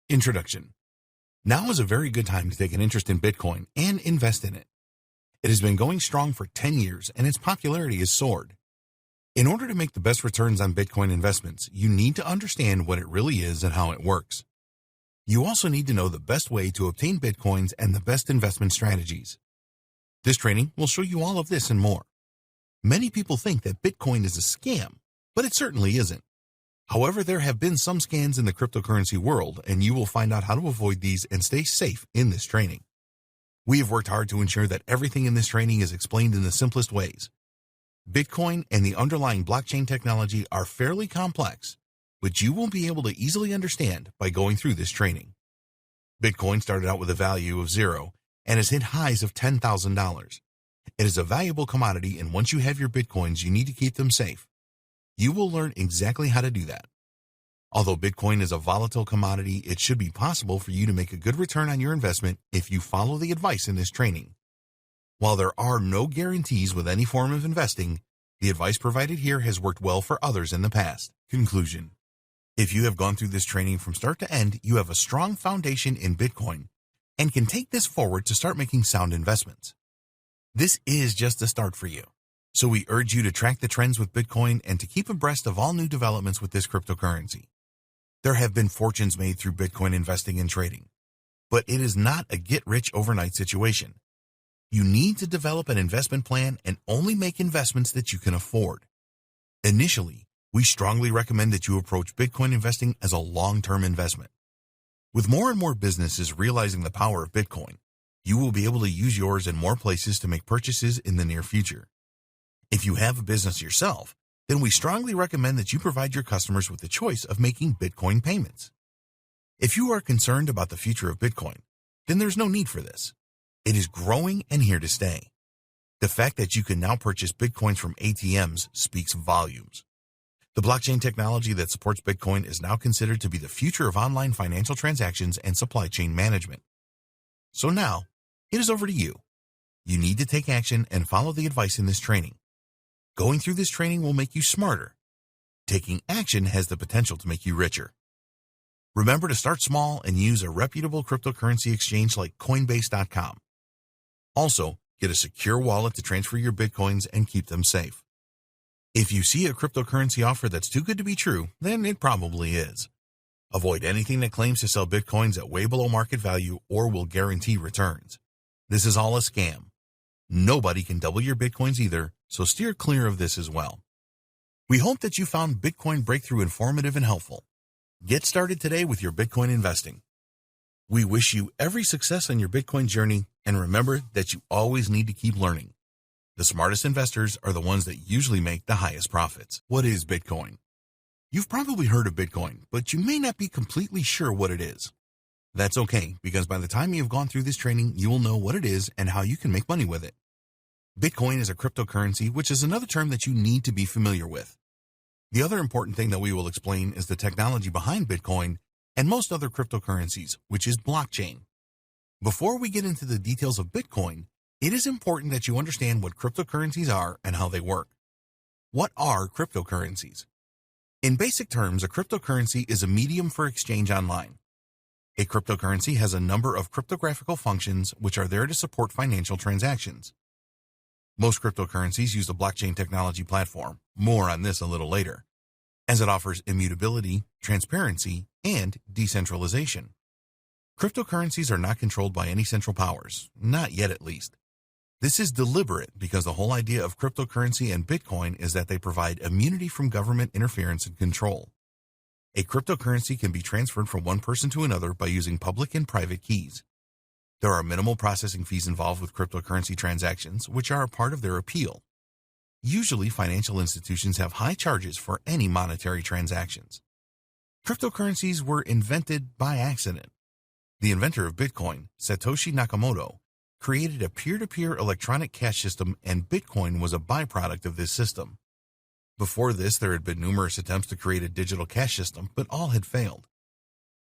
Introduction. Now is a very good time to take an interest in Bitcoin and invest in it. It has been going strong for 10 years and its popularity has soared. In order to make the best returns on Bitcoin investments, you need to understand what it really is and how it works. You also need to know the best way to obtain Bitcoins and the best investment strategies. This training will show you all of this and more. Many people think that Bitcoin is a scam, but it certainly isn't. However, there have been some scams in the cryptocurrency world, and you will find out how to avoid these and stay safe in this training. We have worked hard to ensure that everything in this training is explained in the simplest ways. Bitcoin and the underlying blockchain technology are fairly complex, but you will be able to easily understand by going through this training. Bitcoin started out with a value of 0 and has hit highs of $10,000. It is a valuable commodity, and once you have your Bitcoins, you need to keep them safe. You will learn exactly how to do that. Although Bitcoin is a volatile commodity, it should be possible for you to make a good return on your investment if you follow the advice in this training. While there are no guarantees with any form of investing, the advice provided here has worked well for others in the past. Conclusion. If you have gone through this training from start to end, you have a strong foundation in Bitcoin and can take this forward to start making sound investments. This is just a start for you. So we urge you to track the trends with Bitcoin and to keep abreast of all new developments with this cryptocurrency. There have been fortunes made through Bitcoin investing and trading, but it is not a get-rich-overnight situation. You need to develop an investment plan and only make investments that you can afford. Initially, we strongly recommend that you approach Bitcoin investing as a long-term investment. With more and more businesses realizing the power of Bitcoin, you will be able to use yours in more places to make purchases in the near future. If you have a business yourself, then we strongly recommend that you provide your customers with the choice of making Bitcoin payments. If you are concerned about the future of Bitcoin, then there's no need for this. It is growing and here to stay. The fact that you can now purchase Bitcoins from ATMs speaks volumes. The blockchain technology that supports Bitcoin is now considered to be the future of online financial transactions and supply chain management. So now, it is over to you. You need to take action and follow the advice in this training. Going through this training will make you smarter. Taking action has the potential to make you richer. Remember to start small and use a reputable cryptocurrency exchange like Coinbase.com. Also, get a secure wallet to transfer your Bitcoins and keep them safe. If you see a cryptocurrency offer that's too good to be true, then it probably is. Avoid anything that claims to sell Bitcoins at way below market value or will guarantee returns. This is all a scam. Nobody can double your Bitcoins either, so steer clear of this as well. We hope that you found Bitcoin Breakthrough informative and helpful. Get started today with your Bitcoin investing. We wish you every success on your Bitcoin journey, and remember that you always need to keep learning. The smartest investors are the ones that usually make the highest profits. What is Bitcoin? You've probably heard of Bitcoin, but you may not be completely sure what it is. That's okay, because by the time you've gone through this training, you will know what it is and how you can make money with it. Bitcoin is a cryptocurrency, which is another term that you need to be familiar with. The other important thing that we will explain is the technology behind Bitcoin and most other cryptocurrencies, which is blockchain. Before we get into the details of Bitcoin, it is important that you understand what cryptocurrencies are and how they work. What are cryptocurrencies? In basic terms, a cryptocurrency is a medium for exchange online. A cryptocurrency has a number of cryptographical functions which are there to support financial transactions. Most cryptocurrencies use the blockchain technology platform, more on this a little later, as it offers immutability, transparency, and decentralization. Cryptocurrencies are not controlled by any central powers, not yet at least. This is deliberate because the whole idea of cryptocurrency and Bitcoin is that they provide immunity from government interference and control. A cryptocurrency can be transferred from one person to another by using public and private keys. There are minimal processing fees involved with cryptocurrency transactions, which are a part of their appeal. Usually, financial institutions have high charges for any monetary transactions. Cryptocurrencies were invented by accident. The inventor of Bitcoin, Satoshi Nakamoto, created a peer-to-peer electronic cash system, and Bitcoin was a byproduct of this system. Before this, there had been numerous attempts to create a digital cash system, but all had failed.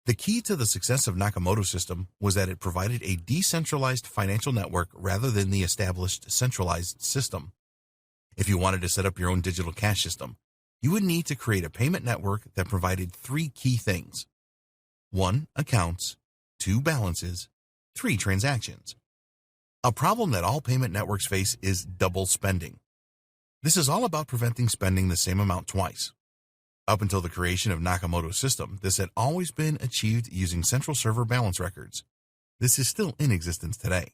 The key to the success of Nakamoto's system was that it provided a decentralized financial network rather than the established centralized system. If you wanted to set up your own digital cash system, you would need to create a payment network that provided three key things: 1. Accounts. 2. Balances. 3. Transactions. A problem that all payment networks face is double spending. This is all about preventing spending the same amount twice. Up until the creation of Nakamoto's system, this had always been achieved using central server balance records. This is still in existence today.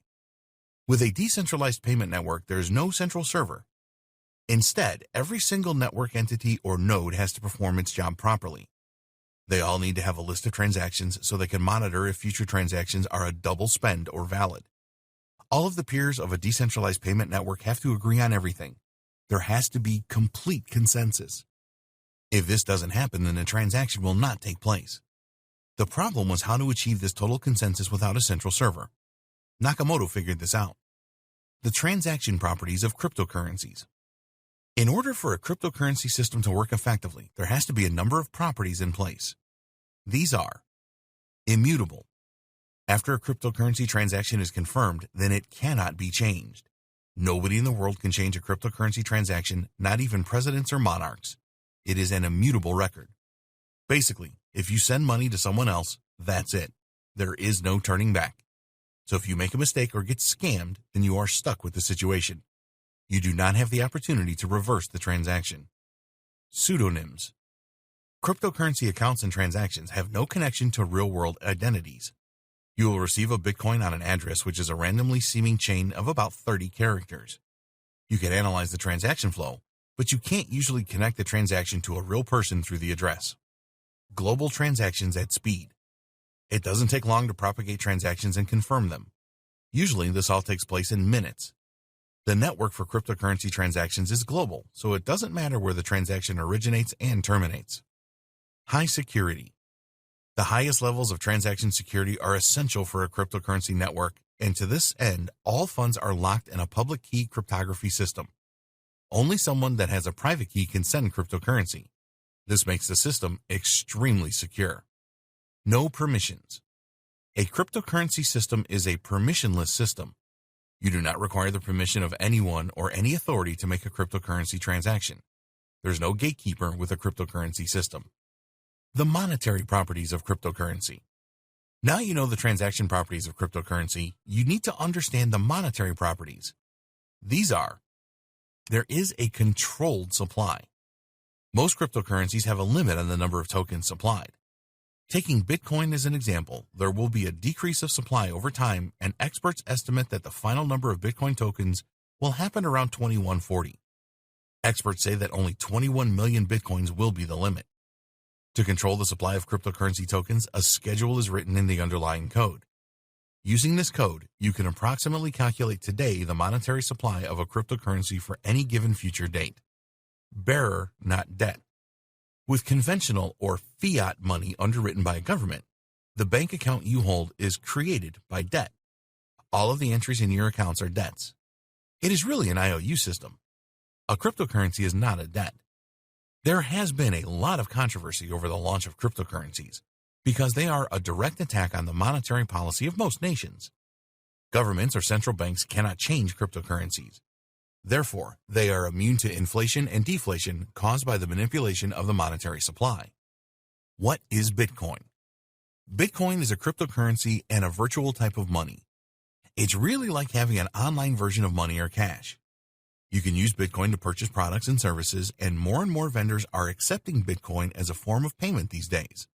With a decentralized payment network, there is no central server. Instead, every single network entity or node has to perform its job properly. They all need to have a list of transactions so they can monitor if future transactions are a double spend or valid. All of the peers of a decentralized payment network have to agree on everything. There has to be complete consensus. If this doesn't happen, then the transaction will not take place. The problem was how to achieve this total consensus without a central server. Nakamoto figured this out. The transaction properties of cryptocurrencies. In order for a cryptocurrency system to work effectively, there has to be a number of properties in place. These are immutable. After a cryptocurrency transaction is confirmed, then it cannot be changed. Nobody in the world can change a cryptocurrency transaction, not even presidents or monarchs. It is an immutable record. Basically, if you send money to someone else, that's it. There is no turning back. So if you make a mistake or get scammed, then you are stuck with the situation. You do not have the opportunity to reverse the transaction. Pseudonyms. Cryptocurrency accounts and transactions have no connection to real-world identities. You will receive a Bitcoin on an address which is a randomly seeming chain of about 30 characters. You can analyze the transaction flow, but you can't usually connect the transaction to a real person through the address. Global transactions at speed. It doesn't take long to propagate transactions and confirm them. Usually, this all takes place in minutes. The network for cryptocurrency transactions is global, so it doesn't matter where the transaction originates and terminates. High security. The highest levels of transaction security are essential for a cryptocurrency network, and to this end, all funds are locked in a public key cryptography system. Only someone that has a private key can send cryptocurrency. This makes the system extremely secure. No permissions. A cryptocurrency system is a permissionless system. You do not require the permission of anyone or any authority to make a cryptocurrency transaction. There's no gatekeeper with a cryptocurrency system. The monetary properties of cryptocurrency. Now you know the transaction properties of cryptocurrency, you need to understand the monetary properties. These are: there is a controlled supply. Most cryptocurrencies have a limit on the number of tokens supplied. Taking Bitcoin as an example, there will be a decrease of supply over time, and experts estimate that the final number of Bitcoin tokens will happen around 2140. Experts say that only 21 million Bitcoins will be the limit. To control the supply of cryptocurrency tokens, a schedule is written in the underlying code. Using this code, you can approximately calculate today the monetary supply of a cryptocurrency for any given future date. Bearer, not debt. With conventional or fiat money underwritten by a government, the bank account you hold is created by debt. All of the entries in your accounts are debts. It is really an IOU system. A cryptocurrency is not a debt. There has been a lot of controversy over the launch of cryptocurrencies because they are a direct attack on the monetary policy of most nations. Governments or central banks cannot change cryptocurrencies. Therefore, they are immune to inflation and deflation caused by the manipulation of the monetary supply. What is Bitcoin? Bitcoin is a cryptocurrency and a virtual type of money. It's really like having an online version of money or cash. You can use Bitcoin to purchase products and services, and more vendors are accepting Bitcoin as a form of payment these days.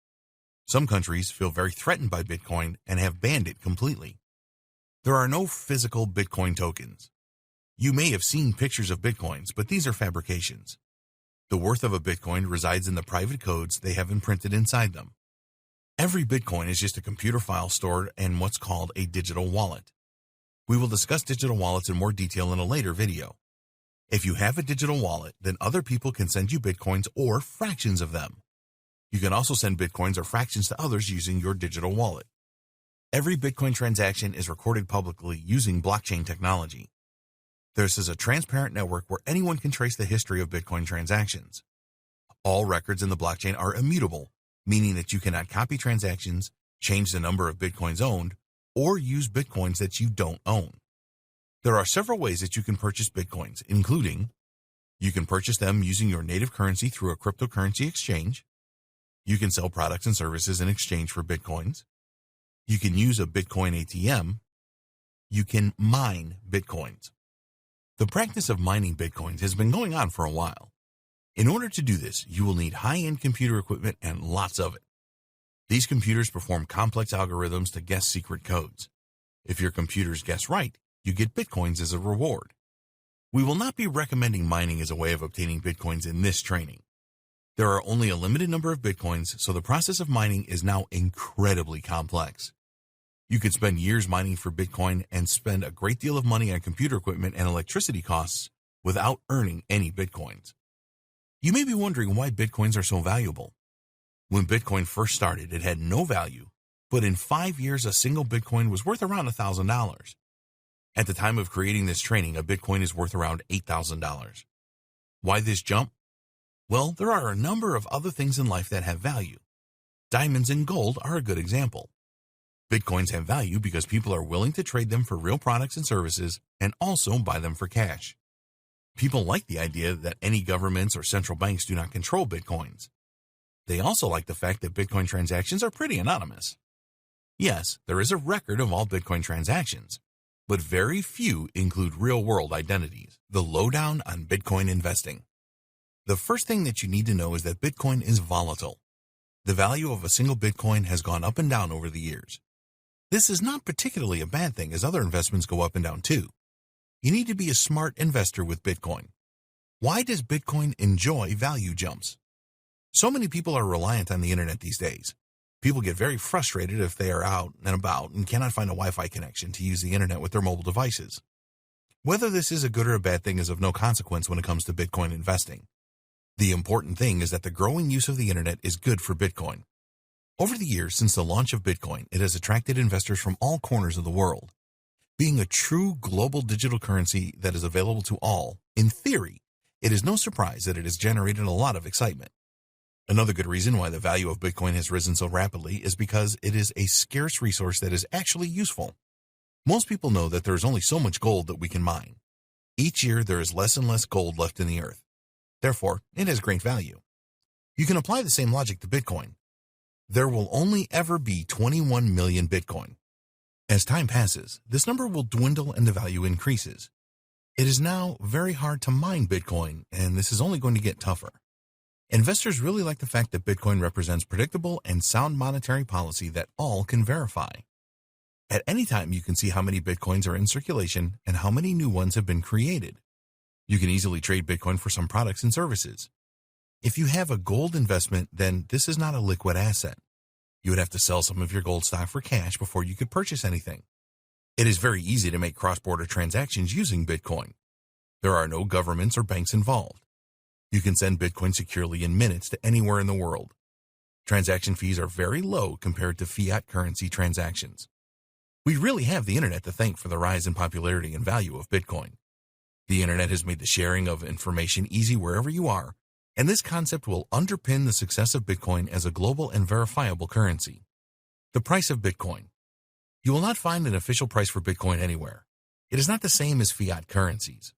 Some countries feel very threatened by Bitcoin and have banned it completely. There are no physical Bitcoin tokens. You may have seen pictures of Bitcoins, but these are fabrications. The worth of a Bitcoin resides in the private codes they have imprinted inside them. Every Bitcoin is just a computer file stored in what's called a digital wallet. We will discuss digital wallets in more detail in a later video. If you have a digital wallet, then other people can send you Bitcoins or fractions of them. You can also send Bitcoins or fractions to others using your digital wallet. Every Bitcoin transaction is recorded publicly using blockchain technology. This is a transparent network where anyone can trace the history of Bitcoin transactions. All records in the blockchain are immutable, meaning that you cannot copy transactions, change the number of Bitcoins owned, or use Bitcoins that you don't own. There are several ways that you can purchase Bitcoins, including: you can purchase them using your native currency through a cryptocurrency exchange. You can sell products and services in exchange for Bitcoins. You can use a Bitcoin ATM. You can mine Bitcoins. The practice of mining Bitcoins has been going on for a while. In order to do this, you will need high-end computer equipment and lots of it. These computers perform complex algorithms to guess secret codes. If your computers guess right, you get Bitcoins as a reward. We will not be recommending mining as a way of obtaining Bitcoins in this training. There are only a limited number of Bitcoins, so the process of mining is now incredibly complex. You could spend years mining for Bitcoin and spend a great deal of money on computer equipment and electricity costs without earning any Bitcoins. You may be wondering why Bitcoins are so valuable. When Bitcoin first started, it had no value, but in 5 years, a single Bitcoin was worth around $1,000. At the time of creating this training, a Bitcoin is worth around $8,000. Why this jump? Well, there are a number of other things in life that have value. Diamonds and gold are a good example. Bitcoins have value because people are willing to trade them for real products and services and also buy them for cash. People like the idea that any governments or central banks do not control Bitcoins. They also like the fact that Bitcoin transactions are pretty anonymous. Yes, there is a record of all Bitcoin transactions, but very few include real-world identities. The lowdown on Bitcoin investing. The first thing that you need to know is that Bitcoin is volatile. The value of a single Bitcoin has gone up and down over the years. This is not particularly a bad thing, as other investments go up and down too. You need to be a smart investor with Bitcoin. Why does Bitcoin enjoy value jumps? So many people are reliant on the internet these days. People get very frustrated if they are out and about and cannot find a Wi-Fi connection to use the internet with their mobile devices. Whether this is a good or a bad thing is of no consequence when it comes to Bitcoin investing. The important thing is that the growing use of the internet is good for Bitcoin. Over the years since the launch of Bitcoin, it has attracted investors from all corners of the world. Being a true global digital currency that is available to all, in theory, it is no surprise that it has generated a lot of excitement. Another good reason why the value of Bitcoin has risen so rapidly is because it is a scarce resource that is actually useful. Most people know that there is only so much gold that we can mine. Each year there is less and less gold left in the earth. Therefore, it has great value. You can apply the same logic to Bitcoin. There will only ever be 21 million Bitcoin. As time passes, this number will dwindle and the value increases. It is now very hard to mine Bitcoin, and this is only going to get tougher. Investors really like the fact that Bitcoin represents predictable and sound monetary policy that all can verify. At any time, you can see how many Bitcoins are in circulation and how many new ones have been created. You can easily trade Bitcoin for some products and services. If you have a gold investment, then this is not a liquid asset. You would have to sell some of your gold stock for cash before you could purchase anything. It is very easy to make cross-border transactions using Bitcoin. There are no governments or banks involved. You can send Bitcoin securely in minutes to anywhere in the world. Transaction fees are very low compared to fiat currency transactions. We really have the internet to thank for the rise in popularity and value of Bitcoin. The internet has made the sharing of information easy wherever you are, and this concept will underpin the success of Bitcoin as a global and verifiable currency. The price of Bitcoin. You will not find an official price for Bitcoin anywhere. It is not the same as fiat currencies.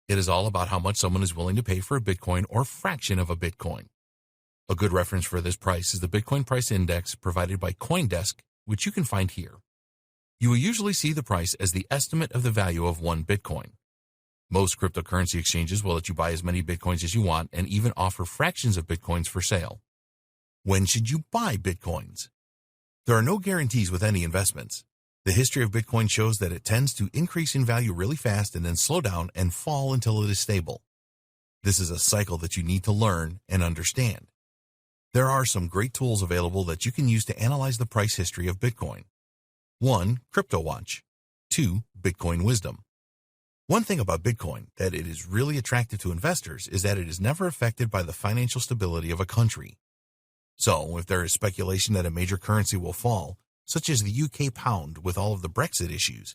It is all about how much someone is willing to pay for a Bitcoin or fraction of a Bitcoin. A good reference for this price is the Bitcoin price index provided by CoinDesk, which you can find here. You will usually see the price as the estimate of the value of one Bitcoin. Most cryptocurrency exchanges will let you buy as many Bitcoins as you want and even offer fractions of Bitcoins for sale. When should you buy Bitcoins? There are no guarantees with any investments. The history of Bitcoin shows that it tends to increase in value really fast and then slow down and fall until it is stable. This is a cycle that you need to learn and understand. There are some great tools available that you can use to analyze the price history of Bitcoin. 1. CryptoWatch. 2. Bitcoin Wisdom. One thing about Bitcoin that it is really attractive to investors is that it is never affected by the financial stability of a country. So, if there is speculation that a major currency will fall, such as the UK pound with all of the Brexit issues,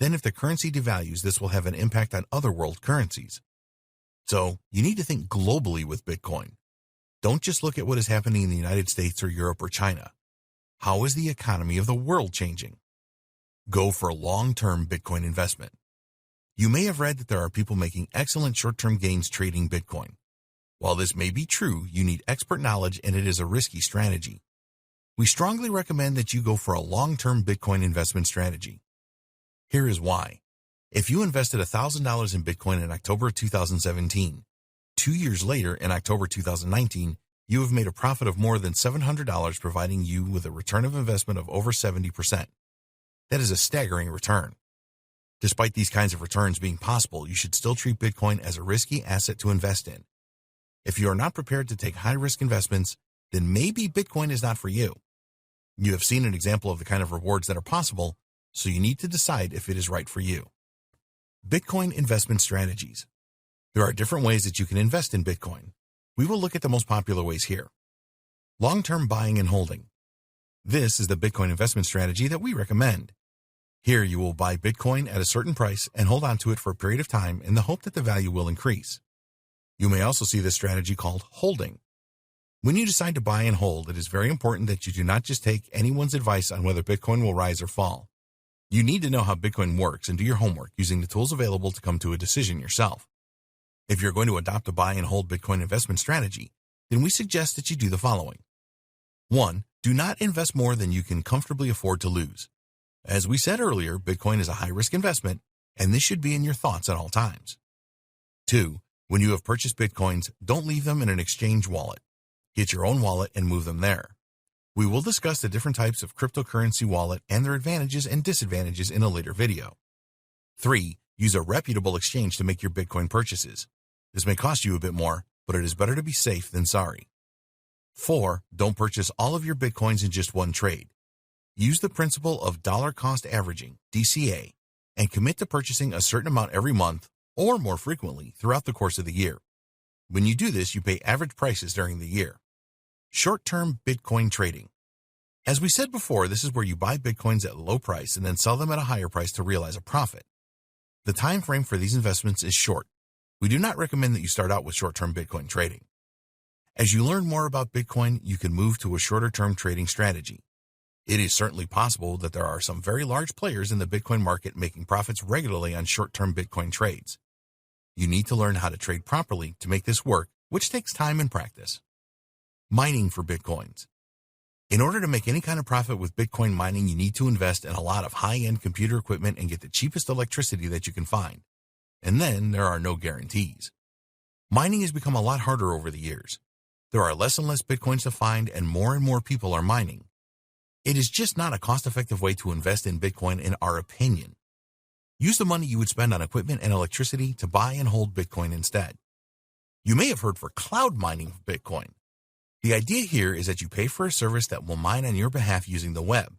then if the currency devalues, this will have an impact on other world currencies. So, you need to think globally with Bitcoin. Don't just look at what is happening in the United States or Europe or China. How is the economy of the world changing? Go for a long-term Bitcoin investment. You may have read that there are people making excellent short-term gains trading Bitcoin. While this may be true, you need expert knowledge and it is a risky strategy. We strongly recommend that you go for a long-term Bitcoin investment strategy. Here is why. If you invested $1,000 in Bitcoin in October 2017, 2 years later in October 2019, you have made a profit of more than $700, providing you with a return of investment of over 70%. That is a staggering return. Despite these kinds of returns being possible, you should still treat Bitcoin as a risky asset to invest in. If you are not prepared to take high-risk investments, then maybe Bitcoin is not for you. You have seen an example of the kind of rewards that are possible, so you need to decide if it is right for you. Bitcoin investment strategies. There are different ways that you can invest in Bitcoin. We will look at the most popular ways here. Long-term buying and holding. This is the Bitcoin investment strategy that we recommend. Here you will buy Bitcoin at a certain price and hold on to it for a period of time in the hope that the value will increase. You may also see this strategy called holding. When you decide to buy and hold, it is very important that you do not just take anyone's advice on whether Bitcoin will rise or fall. You need to know how Bitcoin works and do your homework using the tools available to come to a decision yourself. If you're going to adopt a buy and hold Bitcoin investment strategy, then we suggest that you do the following. 1. Do not invest more than you can comfortably afford to lose. As we said earlier, Bitcoin is a high-risk investment, and this should be in your thoughts at all times. 2. When you have purchased Bitcoins, don't leave them in an exchange wallet. Get your own wallet and move them there. We will discuss the different types of cryptocurrency wallet and their advantages and disadvantages in a later video. 3. Use a reputable exchange to make your Bitcoin purchases. This may cost you a bit more, but it is better to be safe than sorry. 4. Don't purchase all of your Bitcoins in just one trade. Use the principle of dollar cost averaging, DCA, and commit to purchasing a certain amount every month or more frequently throughout the course of the year. When you do this, you pay average prices during the year. Short-term Bitcoin trading. As we said before, this is where you buy Bitcoins at a low price and then sell them at a higher price to realize a profit. The time frame for these investments is short. We do not recommend that you start out with short-term Bitcoin trading. As you learn more about Bitcoin, you can move to a shorter-term trading strategy. It is certainly possible that there are some very large players in the Bitcoin market making profits regularly on short-term Bitcoin trades. You need to learn how to trade properly to make this work, which takes time and practice. Mining for Bitcoins. In order to make any kind of profit with Bitcoin mining, you need to invest in a lot of high-end computer equipment and get the cheapest electricity that you can find. And then there are no guarantees. Mining has become a lot harder over the years. There are less and less Bitcoins to find, and more people are mining. It is just not a cost-effective way to invest in Bitcoin in our opinion. Use the money you would spend on equipment and electricity to buy and hold Bitcoin instead. You may have heard for cloud mining of Bitcoin. The idea here is that you pay for a service that will mine on your behalf using the web.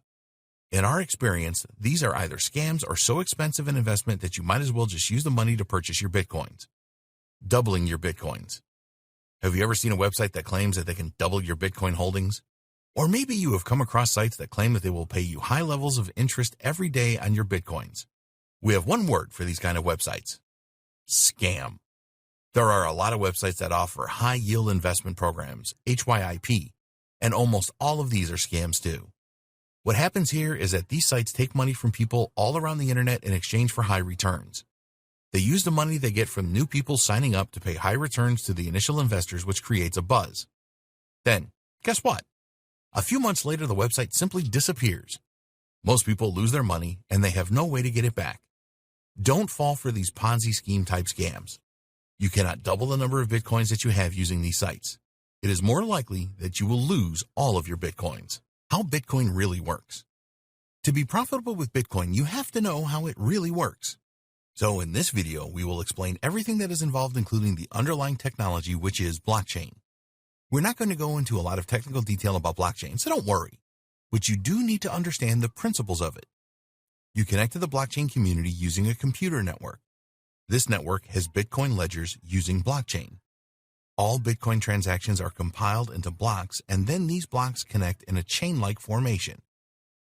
In our experience, these are either scams or so expensive an investment that you might as well just use the money to purchase your Bitcoins. Doubling your Bitcoins. Have you ever seen a website that claims that they can double your Bitcoin holdings? Or maybe you have come across sites that claim that they will pay you high levels of interest every day on your Bitcoins. We have one word for these kind of websites: scam. There are a lot of websites that offer high-yield investment programs, HYIP, and almost all of these are scams too. What happens here is that these sites take money from people all around the internet in exchange for high returns. They use the money they get from new people signing up to pay high returns to the initial investors, which creates a buzz. Then, guess what? A few months later, the website simply disappears. Most people lose their money, and they have no way to get it back. Don't fall for these Ponzi scheme type scams. You cannot double the number of Bitcoins that you have using these sites. It is more likely that you will lose all of your Bitcoins. How Bitcoin really works. To be profitable with Bitcoin, you have to know how it really works. So in this video, we will explain everything that is involved, including the underlying technology, which is blockchain. We're not going to go into a lot of technical detail about blockchain, so don't worry. But you do need to understand the principles of it. You connect to the blockchain community using a computer network. This network has Bitcoin ledgers using blockchain. All Bitcoin transactions are compiled into blocks, and then these blocks connect in a chain-like formation.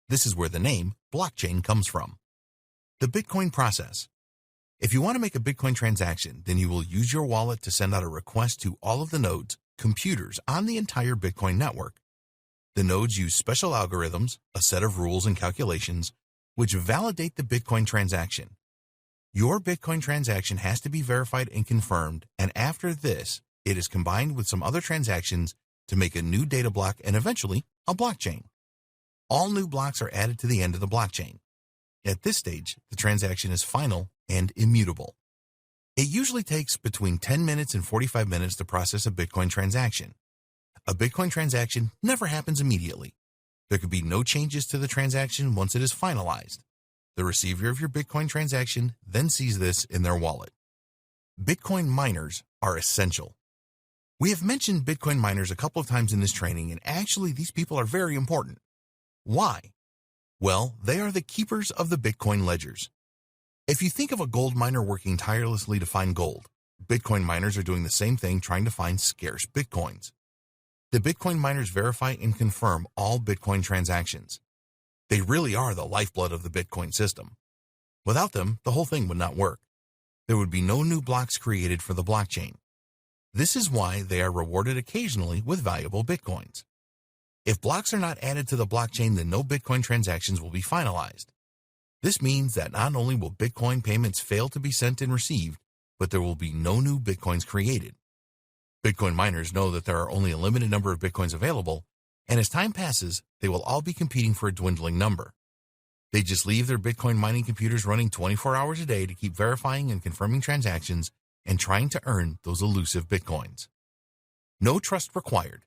This is where the name blockchain comes from. The Bitcoin process. If you want to make a Bitcoin transaction, then you will use your wallet to send out a request to all of the nodes, computers on the entire Bitcoin network. The nodes use special algorithms, a set of rules and calculations, which validate the Bitcoin transaction. Your Bitcoin transaction has to be verified and confirmed, and after this, It is combined with some other transactions to make a new data block and eventually a blockchain. All new blocks are added to the end of the blockchain. At this stage, the transaction is final and immutable. It usually takes between 10 minutes and 45 minutes to process a Bitcoin transaction. A Bitcoin transaction never happens immediately. There could be no changes to the transaction once it is finalized. The receiver of your Bitcoin transaction then sees this in their wallet. Bitcoin miners are essential. We have mentioned Bitcoin miners a couple of times in this training, and actually these people are very important. Why? Well, they are the keepers of the Bitcoin ledgers. If you think of a gold miner working tirelessly to find gold, Bitcoin miners are doing the same thing, trying to find scarce Bitcoins. The Bitcoin miners verify and confirm all Bitcoin transactions. They really are the lifeblood of the Bitcoin system. Without them, the whole thing would not work. There would be no new blocks created for the blockchain. This is why they are rewarded occasionally with valuable Bitcoins. If blocks are not added to the blockchain, then no Bitcoin transactions will be finalized. This means that not only will Bitcoin payments fail to be sent and received, but there will be no new Bitcoins created. Bitcoin miners know that there are only a limited number of Bitcoins available, and as time passes, they will all be competing for a dwindling number. They just leave their Bitcoin mining computers running 24 hours a day to keep verifying and confirming transactions and trying to earn those elusive Bitcoins. No trust required.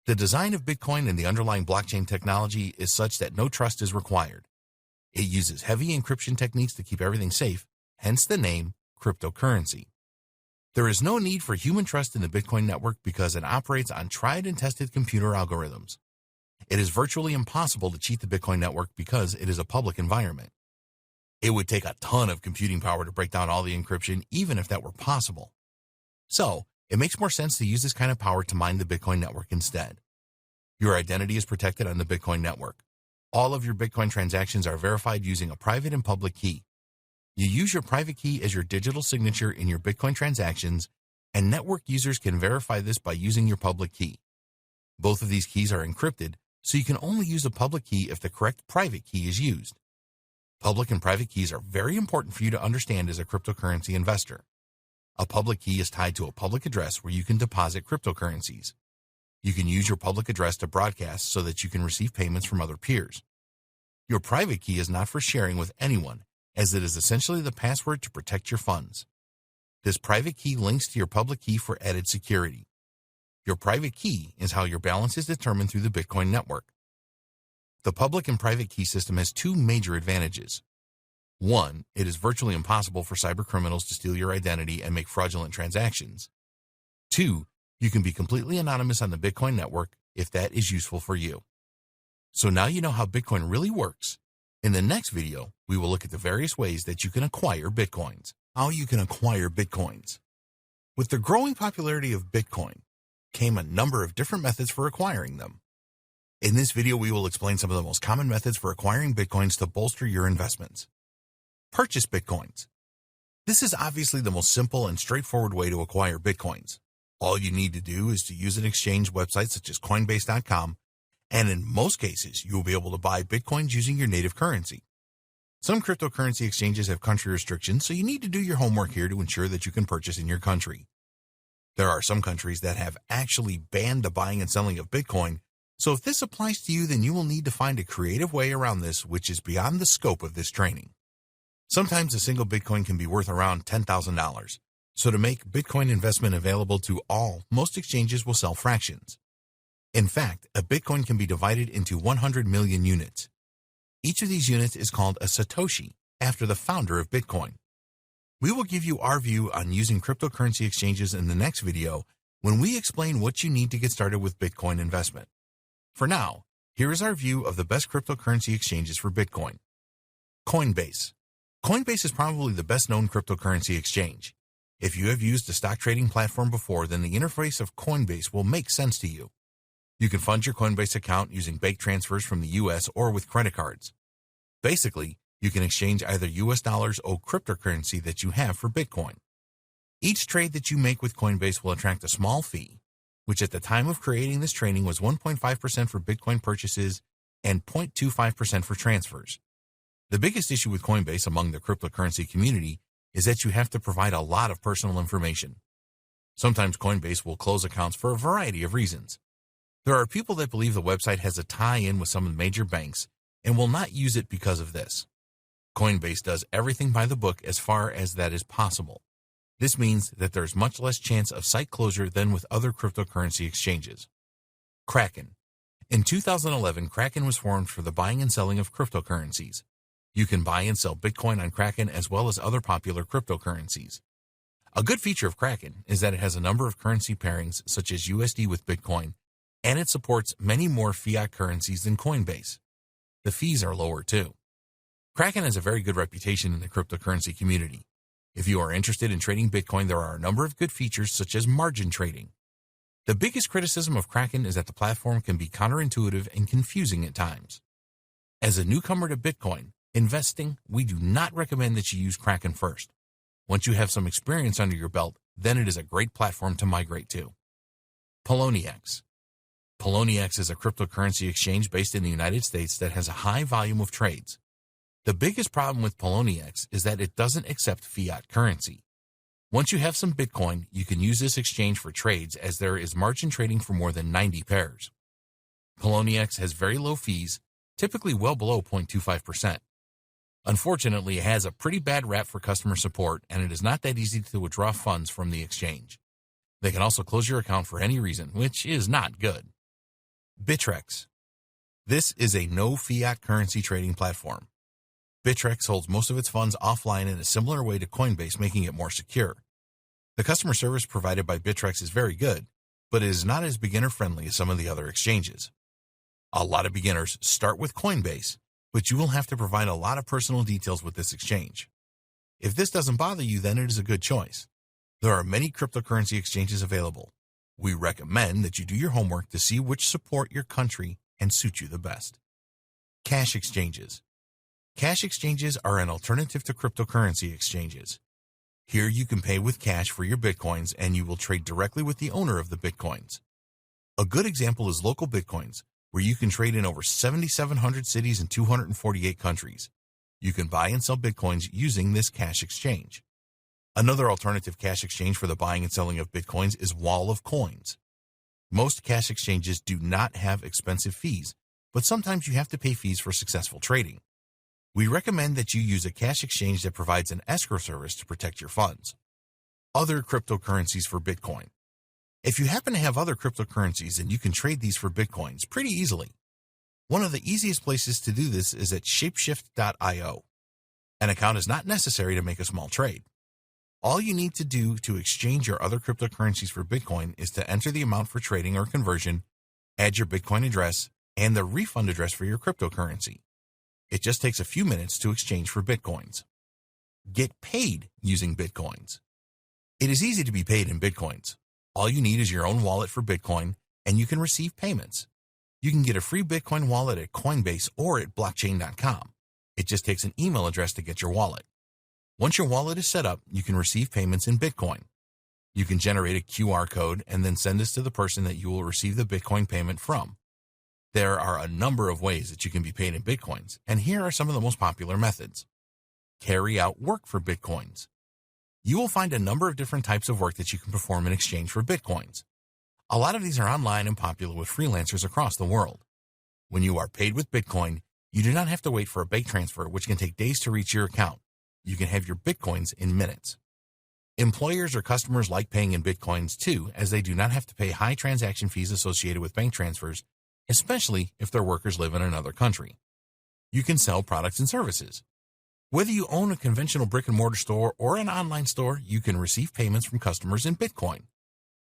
The design of Bitcoin and the underlying blockchain technology is such that no trust is required. It uses heavy encryption techniques to keep everything safe, hence the name cryptocurrency. There is no need for human trust in the Bitcoin network because it operates on tried and tested computer algorithms. It is virtually impossible to cheat the Bitcoin network because it is a public environment. It would take a ton of computing power to break down all the encryption, even if that were possible. So, it makes more sense to use this kind of power to mine the Bitcoin network instead. Your identity is protected on the Bitcoin network. All of your Bitcoin transactions are verified using a private and public key. You use your private key as your digital signature in your Bitcoin transactions, and network users can verify this by using your public key. Both of these keys are encrypted, so you can only use a public key if the correct private key is used. Public and private keys are very important for you to understand as a cryptocurrency investor. A public key is tied to a public address where you can deposit cryptocurrencies. You can use your public address to broadcast so that you can receive payments from other peers. Your private key is not for sharing with anyone, as it is essentially the password to protect your funds. This private key links to your public key for added security. Your private key is how your balance is determined through the Bitcoin network. The public and private key system has two major advantages. One, it is virtually impossible for cybercriminals to steal your identity and make fraudulent transactions. Two, you can be completely anonymous on the Bitcoin network if that is useful for you. So now you know how Bitcoin really works. In the next video, we will look at the various ways that you can acquire Bitcoins. How you can acquire Bitcoins. With the growing popularity of Bitcoin came a number of different methods for acquiring them. In this video, we will explain some of the most common methods for acquiring Bitcoins to bolster your investments. Purchase Bitcoins. This is obviously the most simple and straightforward way to acquire Bitcoins. All you need to do is to use an exchange website such as Coinbase.com, and in most cases, you will be able to buy Bitcoins using your native currency. Some cryptocurrency exchanges have country restrictions, so you need to do your homework here to ensure that you can purchase in your country. There are some countries that have actually banned the buying and selling of Bitcoin, so if this applies to you, then you will need to find a creative way around this, which is beyond the scope of this training. Sometimes a single Bitcoin can be worth around $10,000. So to make Bitcoin investment available to all, most exchanges will sell fractions. In fact, a Bitcoin can be divided into 100 million units. Each of these units is called a Satoshi, after the founder of Bitcoin. We will give you our view on using cryptocurrency exchanges in the next video when we explain what you need to get started with Bitcoin investment. For now, here is our view of the best cryptocurrency exchanges for Bitcoin. Coinbase. Coinbase is probably the best known cryptocurrency exchange. If you have used a stock trading platform before, then the interface of Coinbase will make sense to you. You can fund your Coinbase account using bank transfers from the US or with credit cards. Basically, you can exchange either US dollars or cryptocurrency that you have for Bitcoin. Each trade that you make with Coinbase will attract a small fee, which at the time of creating this training was 1.5% for Bitcoin purchases and 0.25% for transfers. The biggest issue with Coinbase among the cryptocurrency community is that you have to provide a lot of personal information. Sometimes Coinbase will close accounts for a variety of reasons. There are people that believe the website has a tie-in with some of the major banks and will not use it because of this. Coinbase does everything by the book as far as that is possible. This means that there's much less chance of site closure than with other cryptocurrency exchanges. Kraken. In 2011, Kraken was formed for the buying and selling of cryptocurrencies. You can buy and sell Bitcoin on Kraken as well as other popular cryptocurrencies. A good feature of Kraken is that it has a number of currency pairings such as USD with Bitcoin, and it supports many more fiat currencies than Coinbase. The fees are lower too. Kraken has a very good reputation in the cryptocurrency community. If you are interested in trading Bitcoin, there are a number of good features such as margin trading. The biggest criticism of Kraken is that the platform can be counterintuitive and confusing at times. As a newcomer to Bitcoin investing, we do not recommend that you use Kraken first. Once you have some experience under your belt, then it is a great platform to migrate to. Poloniex. Poloniex is a cryptocurrency exchange based in the United States that has a high volume of trades. The biggest problem with Poloniex is that it doesn't accept fiat currency. Once you have some Bitcoin, you can use this exchange for trades as there is margin trading for more than 90 pairs. Poloniex has very low fees, typically well below 0.25%. Unfortunately, it has a pretty bad rap for customer support, and it is not that easy to withdraw funds from the exchange. They can also close your account for any reason, which is not good. Bittrex. This is a no fiat currency trading platform. Bittrex holds most of its funds offline in a similar way to Coinbase, making it more secure. The customer service provided by Bittrex is very good, but it is not as beginner-friendly as some of the other exchanges. A lot of beginners start with Coinbase, but you will have to provide a lot of personal details with this exchange. If this doesn't bother you, then it is a good choice. There are many cryptocurrency exchanges available. We recommend that you do your homework to see which support your country and suit you the best. Cash exchanges. Cash exchanges are an alternative to cryptocurrency exchanges. Here you can pay with cash for your Bitcoins and you will trade directly with the owner of the Bitcoins. A good example is Local Bitcoins, where you can trade in over 7,700 cities in 248 countries. You can buy and sell Bitcoins using this cash exchange. Another alternative cash exchange for the buying and selling of Bitcoins is Wall of Coins. Most cash exchanges do not have expensive fees, but sometimes you have to pay fees for successful trading. We recommend that you use a cash exchange that provides an escrow service to protect your funds. Other cryptocurrencies for Bitcoin. If you happen to have other cryptocurrencies, then you can trade these for Bitcoins pretty easily. One of the easiest places to do this is at shapeshift.io. An account is not necessary to make a small trade. All you need to do to exchange your other cryptocurrencies for Bitcoin is to enter the amount for trading or conversion, add your Bitcoin address, and the refund address for your cryptocurrency. It just takes a few minutes to exchange for Bitcoins. Get paid using Bitcoins. It is easy to be paid in Bitcoins. All you need is your own wallet for Bitcoin, and you can receive payments. You can get a free Bitcoin wallet at Coinbase or at blockchain.com. It just takes an email address to get your wallet. Once your wallet is set up, you can receive payments in Bitcoin. You can generate a QR code and then send this to the person that you will receive the Bitcoin payment from. There are a number of ways that you can be paid in Bitcoins, and here are some of the most popular methods. Carry out work for Bitcoins. You will find a number of different types of work that you can perform in exchange for Bitcoins. A lot of these are online and popular with freelancers across the world. When you are paid with Bitcoin, you do not have to wait for a bank transfer, which can take days to reach your account. You can have your Bitcoins in minutes. Employers or customers like paying in Bitcoins too, as they do not have to pay high transaction fees associated with bank transfers, especially if their workers live in another country. You can sell products and services. Whether you own a conventional brick-and-mortar store or an online store, you can receive payments from customers in Bitcoin.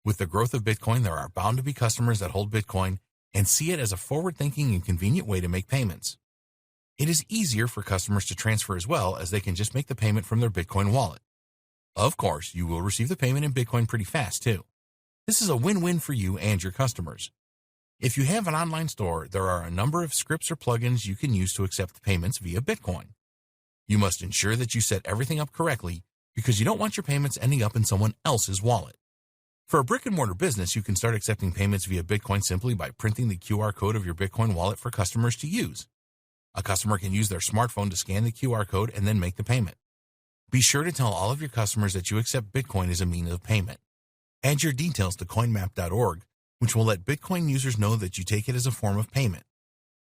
With the growth of Bitcoin, there are bound to be customers that hold Bitcoin and see it as a forward-thinking and convenient way to make payments. It is easier for customers to transfer as well, as they can just make the payment from their Bitcoin wallet. Of course, you will receive the payment in Bitcoin pretty fast too. This is a win-win for you and your customers. If you have an online store, there are a number of scripts or plugins you can use to accept payments via Bitcoin. You must ensure that you set everything up correctly because you don't want your payments ending up in someone else's wallet. For a brick-and-mortar business, you can start accepting payments via Bitcoin simply by printing the QR code of your Bitcoin wallet for customers to use. A customer can use their smartphone to scan the QR code and then make the payment. Be sure to tell all of your customers that you accept Bitcoin as a means of payment. Add your details to coinmap.org, which will let Bitcoin users know that you take it as a form of payment.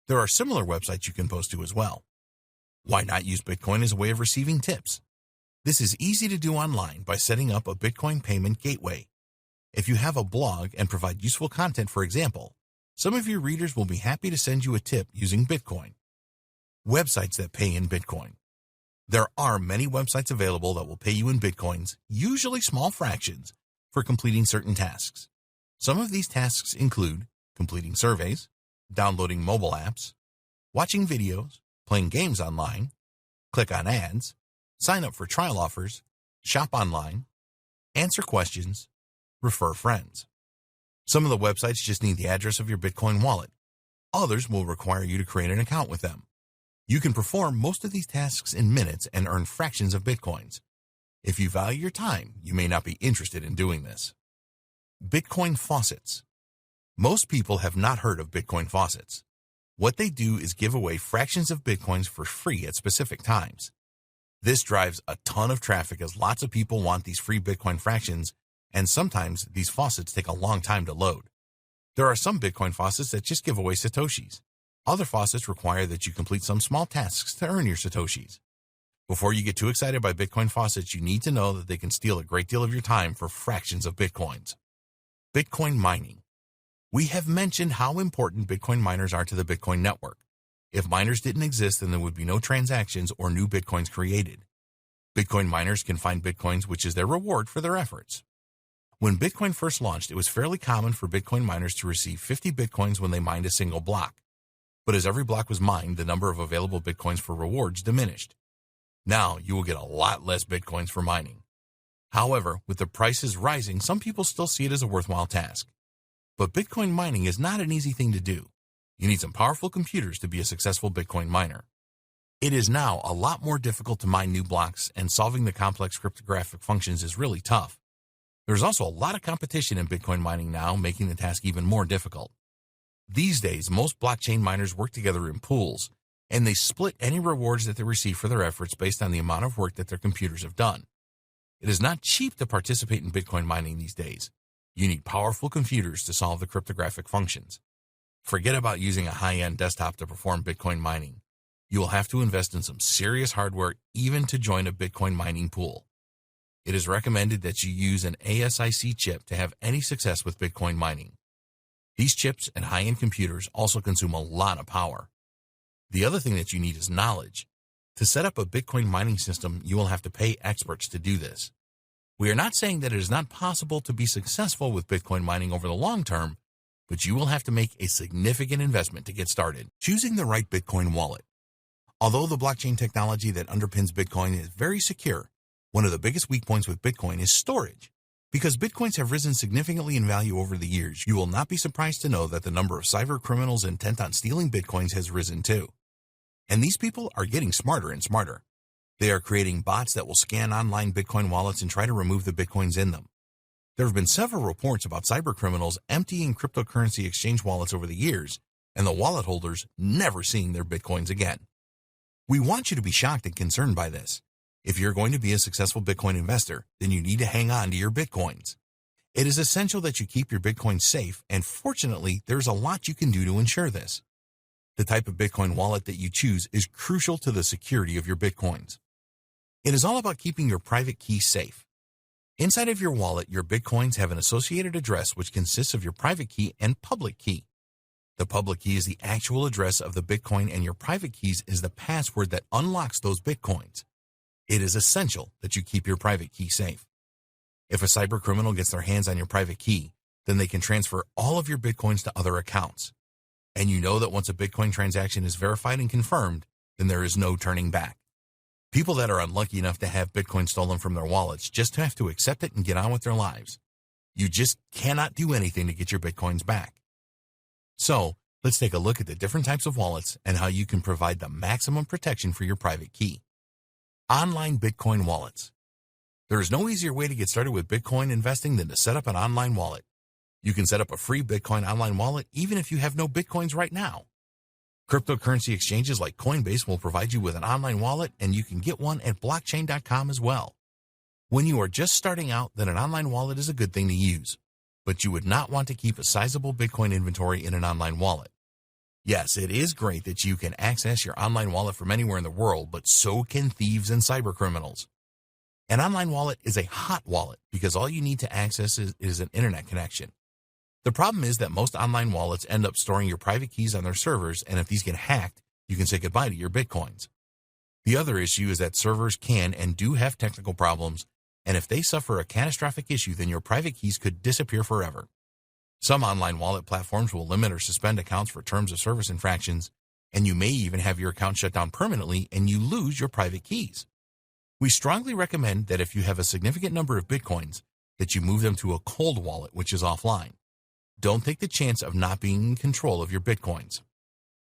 There are similar websites you can post to as well. Why not use Bitcoin as a way of receiving tips? This is easy to do online by setting up a Bitcoin payment gateway. If you have a blog and provide useful content, for example, some of your readers will be happy to send you a tip using Bitcoin. Websites that pay in Bitcoin. There are many websites available that will pay you in Bitcoins, usually small fractions, for completing certain tasks. Some of these tasks include completing surveys, downloading mobile apps, watching videos, playing games online, click on ads, sign up for trial offers, shop online, answer questions, refer friends. Some of the websites just need the address of your Bitcoin wallet. Others will require you to create an account with them. You can perform most of these tasks in minutes and earn fractions of Bitcoins. If you value your time, you may not be interested in doing this. Bitcoin faucets. Most people have not heard of Bitcoin faucets. What they do is give away fractions of Bitcoins for free at specific times. This drives a ton of traffic as lots of people want these free Bitcoin fractions, and sometimes these faucets take a long time to load. There are some Bitcoin faucets that just give away Satoshis. Other faucets require that you complete some small tasks to earn your Satoshis. Before you get too excited by Bitcoin faucets, you need to know that they can steal a great deal of your time for fractions of Bitcoins. Bitcoin mining. We have mentioned how important Bitcoin miners are to the Bitcoin network. If miners didn't exist, then there would be no transactions or new Bitcoins created. Bitcoin miners can find Bitcoins, which is their reward for their efforts. When Bitcoin first launched, it was fairly common for Bitcoin miners to receive 50 Bitcoins when they mined a single block. But as every block was mined, the number of available Bitcoins for rewards diminished. Now you will get a lot less Bitcoins for mining. However, with the prices rising, some people still see it as a worthwhile task. But Bitcoin mining is not an easy thing to do. You need some powerful computers to be a successful Bitcoin miner. It is now a lot more difficult to mine new blocks, and solving the complex cryptographic functions is really tough. There's also a lot of competition in Bitcoin mining now, making the task even more difficult. These days, most blockchain miners work together in pools, and they split any rewards that they receive for their efforts based on the amount of work that their computers have done. It is not cheap to participate in Bitcoin mining these days. You need powerful computers to solve the cryptographic functions. Forget about using a high-end desktop to perform Bitcoin mining. You will have to invest in some serious hardware even to join a Bitcoin mining pool. It is recommended that you use an ASIC chip to have any success with Bitcoin mining. These chips and high-end computers also consume a lot of power. The other thing that you need is knowledge. To set up a Bitcoin mining system, you will have to pay experts to do this. We are not saying that it is not possible to be successful with Bitcoin mining over the long term, but you will have to make a significant investment to get started. Choosing the right Bitcoin wallet. Although the blockchain technology that underpins Bitcoin is very secure, one of the biggest weak points with Bitcoin is storage. Because Bitcoins have risen significantly in value over the years, you will not be surprised to know that the number of cyber criminals intent on stealing Bitcoins has risen too. And these people are getting smarter and smarter. They are creating bots that will scan online Bitcoin wallets and try to remove the Bitcoins in them. There have been several reports about cyber criminals emptying cryptocurrency exchange wallets over the years, and the wallet holders never seeing their Bitcoins again. We want you to be shocked and concerned by this. If you're going to be a successful Bitcoin investor, then you need to hang on to your Bitcoins. It is essential that you keep your Bitcoins safe, and fortunately, there's a lot you can do to ensure this. The type of Bitcoin wallet that you choose is crucial to the security of your Bitcoins. It is all about keeping your private key safe. Inside of your wallet, your Bitcoins have an associated address which consists of your private key and public key. The public key is the actual address of the Bitcoin, and your private keys is the password that unlocks those Bitcoins. It is essential that you keep your private key safe. If a cyber criminal gets their hands on your private key, then they can transfer all of your Bitcoins to other accounts. And you know that once a Bitcoin transaction is verified and confirmed, then there is no turning back. People that are unlucky enough to have Bitcoin stolen from their wallets just have to accept it and get on with their lives. You just cannot do anything to get your Bitcoins back. So, let's take a look at the different types of wallets and how you can provide the maximum protection for your private key. Online Bitcoin wallets. There is no easier way to get started with Bitcoin investing than to set up an online wallet. You can set up a free Bitcoin online wallet even if you have no Bitcoins right now. Cryptocurrency exchanges like Coinbase will provide you with an online wallet, and you can get one at blockchain.com as well. When you are just starting out, then an online wallet is a good thing to use. but you would not want to keep a sizable Bitcoin inventory in an online wallet. Yes, it is great that you can access your online wallet from anywhere in the world, but so can thieves and cybercriminals. An online wallet is a hot wallet because all you need to access is an internet connection. The problem is that most online wallets end up storing your private keys on their servers, and if these get hacked, you can say goodbye to your Bitcoins. The other issue is that servers can and do have technical problems, and if they suffer a catastrophic issue, then your private keys could disappear forever. Some online wallet platforms will limit or suspend accounts for terms of service infractions, and you may even have your account shut down permanently and you lose your private keys. We strongly recommend that if you have a significant number of Bitcoins, that you move them to a cold wallet, which is offline. Don't take the chance of not being in control of your Bitcoins.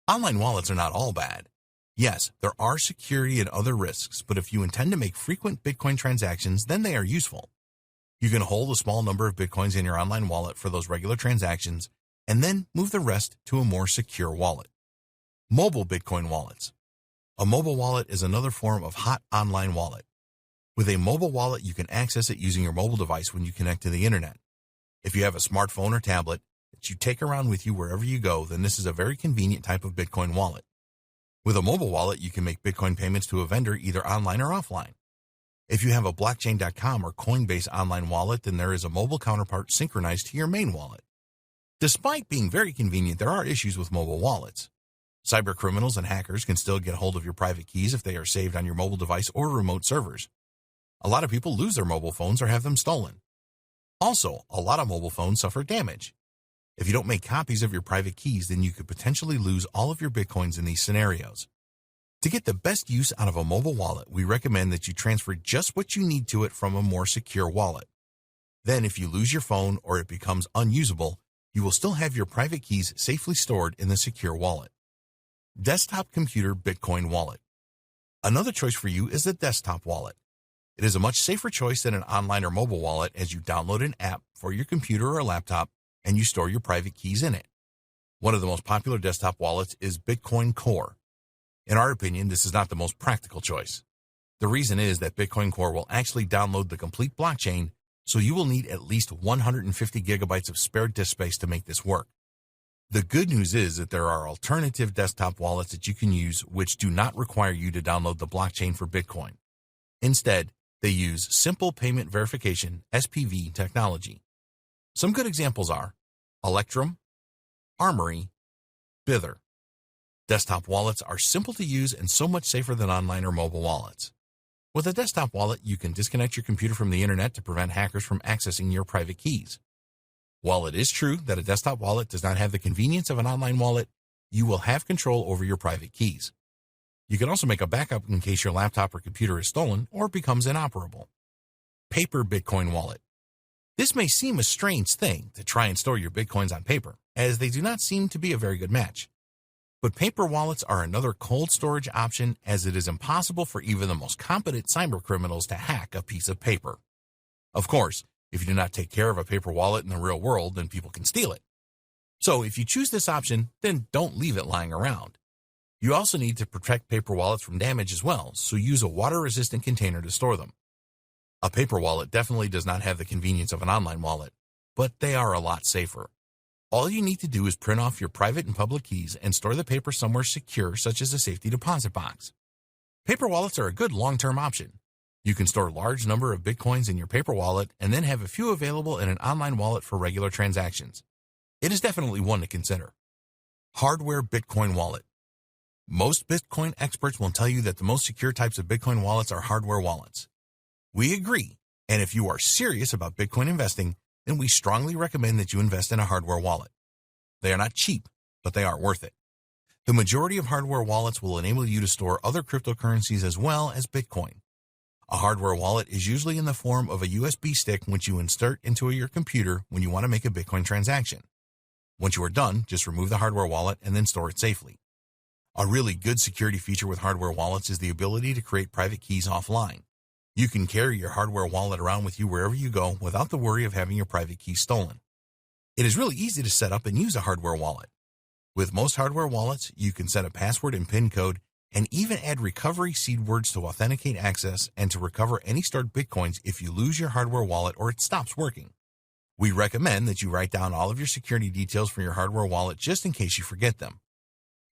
Online wallets are not all bad. Yes, there are security and other risks, but if you intend to make frequent Bitcoin transactions, then they are useful. You can hold a small number of Bitcoins in your online wallet for those regular transactions, and then move the rest to a more secure wallet. Mobile Bitcoin wallets. A mobile wallet is another form of hot online wallet. With a mobile wallet, you can access it using your mobile device when you connect to the internet. If you have a smartphone or tablet that you take around with you wherever you go, then this is a very convenient type of Bitcoin wallet. With a mobile wallet, you can make Bitcoin payments to a vendor either online or offline. If you have a blockchain.com or Coinbase online wallet, then there is a mobile counterpart synchronized to your main wallet. Despite being very convenient, there are issues with mobile wallets. Cybercriminals and hackers can still get hold of your private keys if they are saved on your mobile device or remote servers. A lot of people lose their mobile phones or have them stolen. Also, a lot of mobile phones suffer damage. If you don't make copies of your private keys, then you could potentially lose all of your Bitcoins in these scenarios. To get the best use out of a mobile wallet, we recommend that you transfer just what you need to it from a more secure wallet. Then, if you lose your phone or it becomes unusable, you will still have your private keys safely stored in the secure wallet. Desktop Computer Bitcoin Wallet. Another choice for you is the desktop wallet. It is a much safer choice than an online or mobile wallet, as you download an app for your computer or laptop and you store your private keys in it. One of the most popular desktop wallets is Bitcoin Core. In our opinion, this is not the most practical choice. The reason is that Bitcoin Core will actually download the complete blockchain, so you will need at least 150 gigabytes of spare disk space to make this work. The good news is that there are alternative desktop wallets that you can use which do not require you to download the blockchain for Bitcoin. Instead, they use Simple Payment Verification (SPV) technology. Some good examples are Electrum, Armory, Bither. Desktop wallets are simple to use and so much safer than online or mobile wallets. With a desktop wallet, you can disconnect your computer from the internet to prevent hackers from accessing your private keys. While it is true that a desktop wallet does not have the convenience of an online wallet, you will have control over your private keys. You can also make a backup in case your laptop or computer is stolen or becomes inoperable. Paper Bitcoin Wallet. This may seem a strange thing to try and store your Bitcoins on paper, as they do not seem to be a very good match. But paper wallets are another cold storage option, as it is impossible for even the most competent cybercriminals to hack a piece of paper. Of course, if you do not take care of a paper wallet in the real world, then people can steal it. So if you choose this option, then don't leave it lying around. You also need to protect paper wallets from damage as well, so use a water-resistant container to store them. A paper wallet definitely does not have the convenience of an online wallet, but they are a lot safer. All you need to do is print off your private and public keys and store the paper somewhere secure, such as a safety deposit box. Paper wallets are a good long-term option. You can store a large number of Bitcoins in your paper wallet and then have a few available in an online wallet for regular transactions. It is definitely one to consider. Hardware Bitcoin Wallet. Most Bitcoin experts will tell you that the most secure types of Bitcoin wallets are hardware wallets. We agree, and if you are serious about Bitcoin investing, then we strongly recommend that you invest in a hardware wallet. They are not cheap, but they are worth it. The majority of hardware wallets will enable you to store other cryptocurrencies as well as Bitcoin. A hardware wallet is usually in the form of a USB stick which you insert into your computer when you want to make a Bitcoin transaction. Once you are done, just remove the hardware wallet and then store it safely. A really good security feature with hardware wallets is the ability to create private keys offline. You can carry your hardware wallet around with you wherever you go without the worry of having your private keys stolen. It is really easy to set up and use a hardware wallet. With most hardware wallets, you can set a password and PIN code and even add recovery seed words to authenticate access and to recover any stored Bitcoins if you lose your hardware wallet or it stops working. We recommend that you write down all of your security details for your hardware wallet just in case you forget them.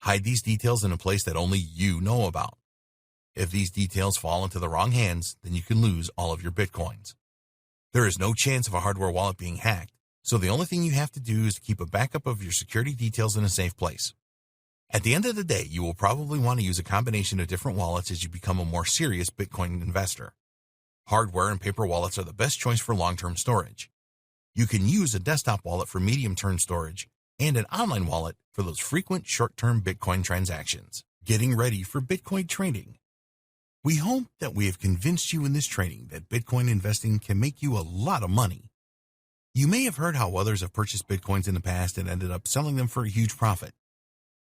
Hide these details in a place that only you know about. If these details fall into the wrong hands, then you can lose all of your Bitcoins. There is no chance of a hardware wallet being hacked, so the only thing you have to do is to keep a backup of your security details in a safe place. At the end of the day, you will probably want to use a combination of different wallets as you become a more serious Bitcoin investor. Hardware and paper wallets are the best choice for long-term storage. You can use a desktop wallet for medium-term storage and an online wallet for those frequent short-term Bitcoin transactions. Getting ready for Bitcoin trading. We hope that we have convinced you in this training that Bitcoin investing can make you a lot of money. You may have heard how others have purchased Bitcoins in the past and ended up selling them for a huge profit.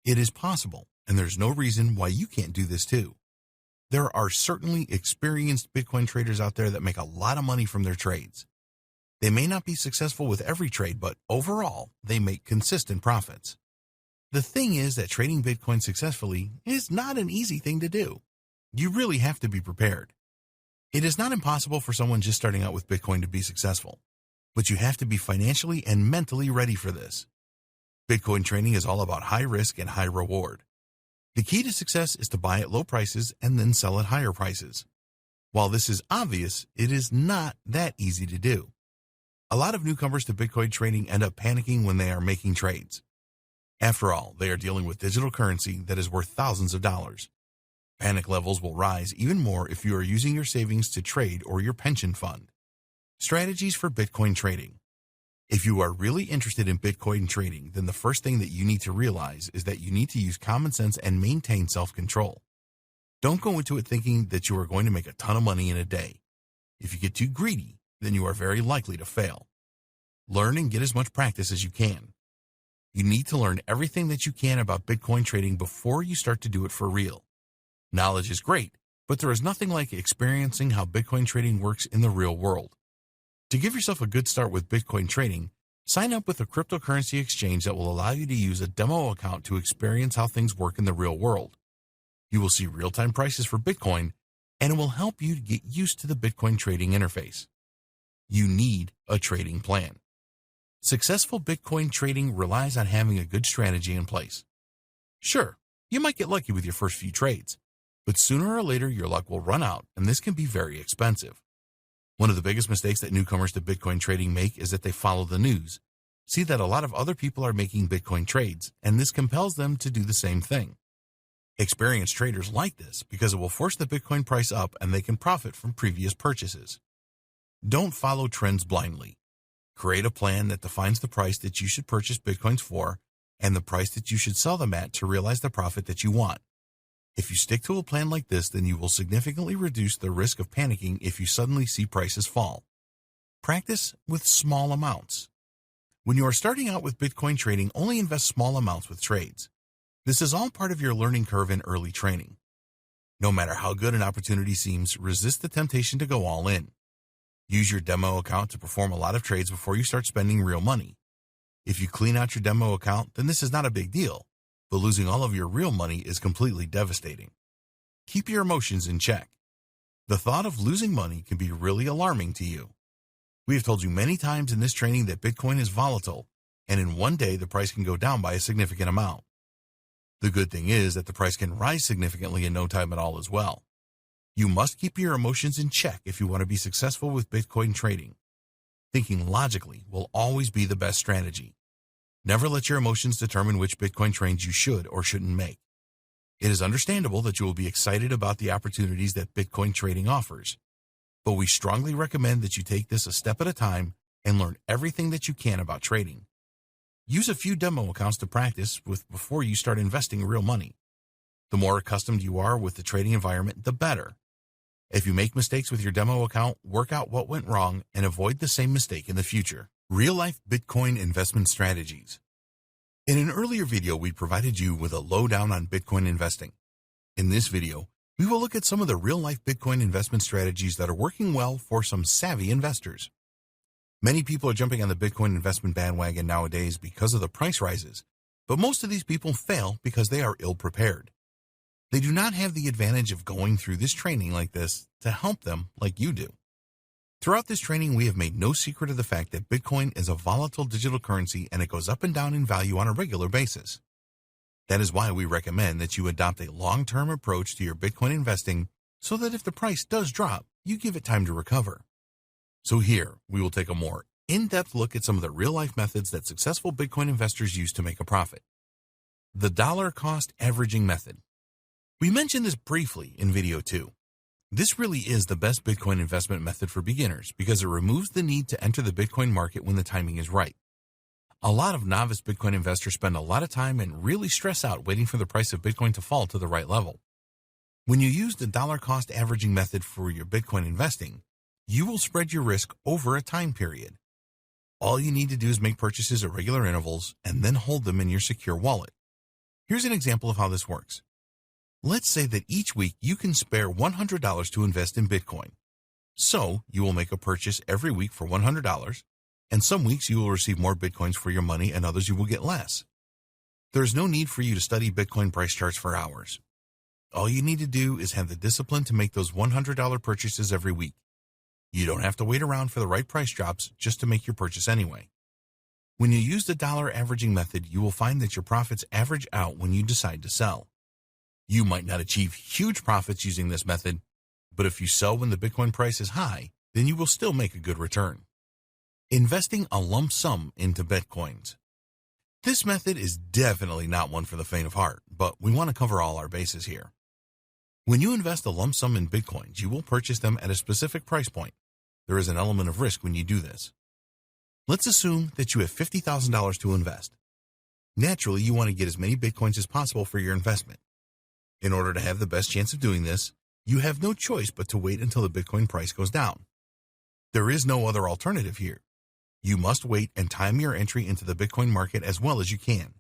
It is possible, and there's no reason why you can't do this too. There are certainly experienced Bitcoin traders out there that make a lot of money from their trades. They may not be successful with every trade, but overall, they make consistent profits. The thing is that trading Bitcoin successfully is not an easy thing to do. You really have to be prepared. It is not impossible for someone just starting out with Bitcoin to be successful, but you have to be financially and mentally ready for this. Bitcoin trading is all about high risk and high reward. The key to success is to buy at low prices and then sell at higher prices. While this is obvious, it is not that easy to do. A lot of newcomers to Bitcoin trading end up panicking when they are making trades. After all, they are dealing with digital currency that is worth thousands of dollars. Panic levels will rise even more if you are using your savings to trade or your pension fund. Strategies for Bitcoin trading. If you are really interested in Bitcoin trading, then the first thing that you need to realize is that you need to use common sense and maintain self-control. Don't go into it thinking that you are going to make a ton of money in a day. If you get too greedy, then you are very likely to fail. Learn and get as much practice as you can. You need to learn everything that you can about Bitcoin trading before you start to do it for real. Knowledge is great, but there is nothing like experiencing how Bitcoin trading works in the real world. To give yourself a good start with Bitcoin trading, sign up with a cryptocurrency exchange that will allow you to use a demo account to experience how things work in the real world. You will see real-time prices for Bitcoin, and it will help you to get used to the Bitcoin trading interface. You need a trading plan. Successful Bitcoin trading relies on having a good strategy in place. Sure, you might get lucky with your first few trades, but sooner or later your luck will run out, and this can be very expensive. One of the biggest mistakes that newcomers to Bitcoin trading make is that they follow the news, see that a lot of other people are making Bitcoin trades, and this compels them to do the same thing. Experienced traders like this because it will force the Bitcoin price up and they can profit from previous purchases. Don't follow trends blindly. Create a plan that defines the price that you should purchase Bitcoins for and the price that you should sell them at to realize the profit that you want. If you stick to a plan like this, then you will significantly reduce the risk of panicking if you suddenly see prices fall. Practice with small amounts. When you are starting out with Bitcoin trading, only invest small amounts with trades. This is all part of your learning curve in early training. No matter how good an opportunity seems, resist the temptation to go all in. Use your demo account to perform a lot of trades before you start spending real money. If you clean out your demo account, then this is not a big deal, but losing all of your real money is completely devastating. Keep your emotions in check. The thought of losing money can be really alarming to you. We have told you many times in this training that Bitcoin is volatile, and in one day the price can go down by a significant amount. The good thing is that the price can rise significantly in no time at all as well. You must keep your emotions in check if you want to be successful with Bitcoin trading. Thinking logically will always be the best strategy. Never let your emotions determine which Bitcoin trades you should or shouldn't make. It is understandable that you will be excited about the opportunities that Bitcoin trading offers, but we strongly recommend that you take this a step at a time and learn everything that you can about trading. Use a few demo accounts to practice with before you start investing real money. The more accustomed you are with the trading environment, the better. If you make mistakes with your demo account, work out what went wrong and avoid the same mistake in the future. Real-life Bitcoin investment strategies. In an earlier video, we provided you with a lowdown on Bitcoin investing. In this video, we will look at some of the real-life Bitcoin investment strategies that are working well for some savvy investors. Many people are jumping on the Bitcoin investment bandwagon nowadays because of the price rises, but most of these people fail because they are ill-prepared. They do not have the advantage of going through this training like this to help them like you do. Throughout this training, we have made no secret of the fact that Bitcoin is a volatile digital currency and it goes up and down in value on a regular basis. That is why we recommend that you adopt a long-term approach to your Bitcoin investing so that if the price does drop, you give it time to recover. So here, we will take a more in-depth look at some of the real-life methods that successful Bitcoin investors use to make a profit. The dollar cost averaging method. We mentioned this briefly in video 2. This really is the best Bitcoin investment method for beginners because it removes the need to enter the Bitcoin market when the timing is right. A lot of novice Bitcoin investors spend a lot of time and really stress out waiting for the price of Bitcoin to fall to the right level. When you use the dollar cost averaging method for your Bitcoin investing, you will spread your risk over a time period. All you need to do is make purchases at regular intervals and then hold them in your secure wallet. Here's an example of how this works. Let's say that each week you can spare $100 to invest in Bitcoin. So you will make a purchase every week for $100, and some weeks you will receive more Bitcoins for your money and others you will get less. There is no need for you to study Bitcoin price charts for hours. All you need to do is have the discipline to make those $100 purchases every week. You don't have to wait around for the right price drops just to make your purchase anyway. When you use the dollar averaging method, you will find that your profits average out when you decide to sell. You might not achieve huge profits using this method, but if you sell when the Bitcoin price is high, then you will still make a good return. Investing a lump sum into Bitcoins. This method is definitely not one for the faint of heart, but we want to cover all our bases here. When you invest a lump sum in Bitcoins, you will purchase them at a specific price point. There is an element of risk when you do this. Let's assume that you have $50,000 to invest. Naturally, you want to get as many Bitcoins as possible for your investment. In order to have the best chance of doing this, you have no choice but to wait until the Bitcoin price goes down. There is no other alternative here. You must wait and time your entry into the Bitcoin market as well as you can.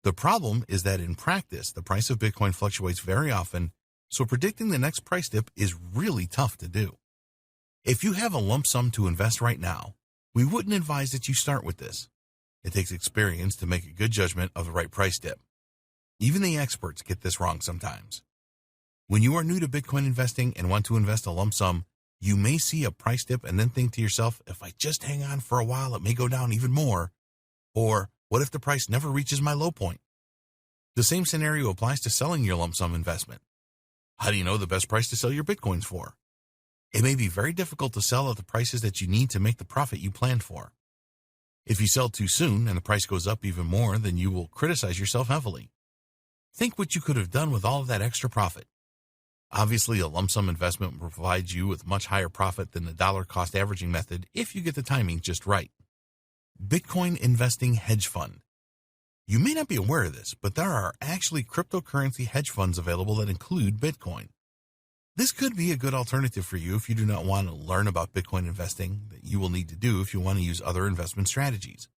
The problem is that in practice, the price of Bitcoin fluctuates very often, so predicting the next price dip is really tough to do. If you have a lump sum to invest right now, we wouldn't advise that you start with this. It takes experience to make a good judgment of the right price dip. Even the experts get this wrong sometimes. When you are new to Bitcoin investing and want to invest a lump sum, you may see a price dip and then think to yourself, if I just hang on for a while, it may go down even more. Or, what if the price never reaches my low point? The same scenario applies to selling your lump sum investment. How do you know the best price to sell your Bitcoins for? It may be very difficult to sell at the prices that you need to make the profit you planned for. If you sell too soon and the price goes up even more, then you will criticize yourself heavily. Think what you could have done with all of that extra profit. Obviously, a lump sum investment will provide you with much higher profit than the dollar cost averaging method if you get the timing just right. Bitcoin Investing Hedge Fund. You may not be aware of this, but there are actually cryptocurrency hedge funds available that include Bitcoin. This could be a good alternative for you if you do not want to learn about Bitcoin investing that you will need to do if you want to use other investment strategies.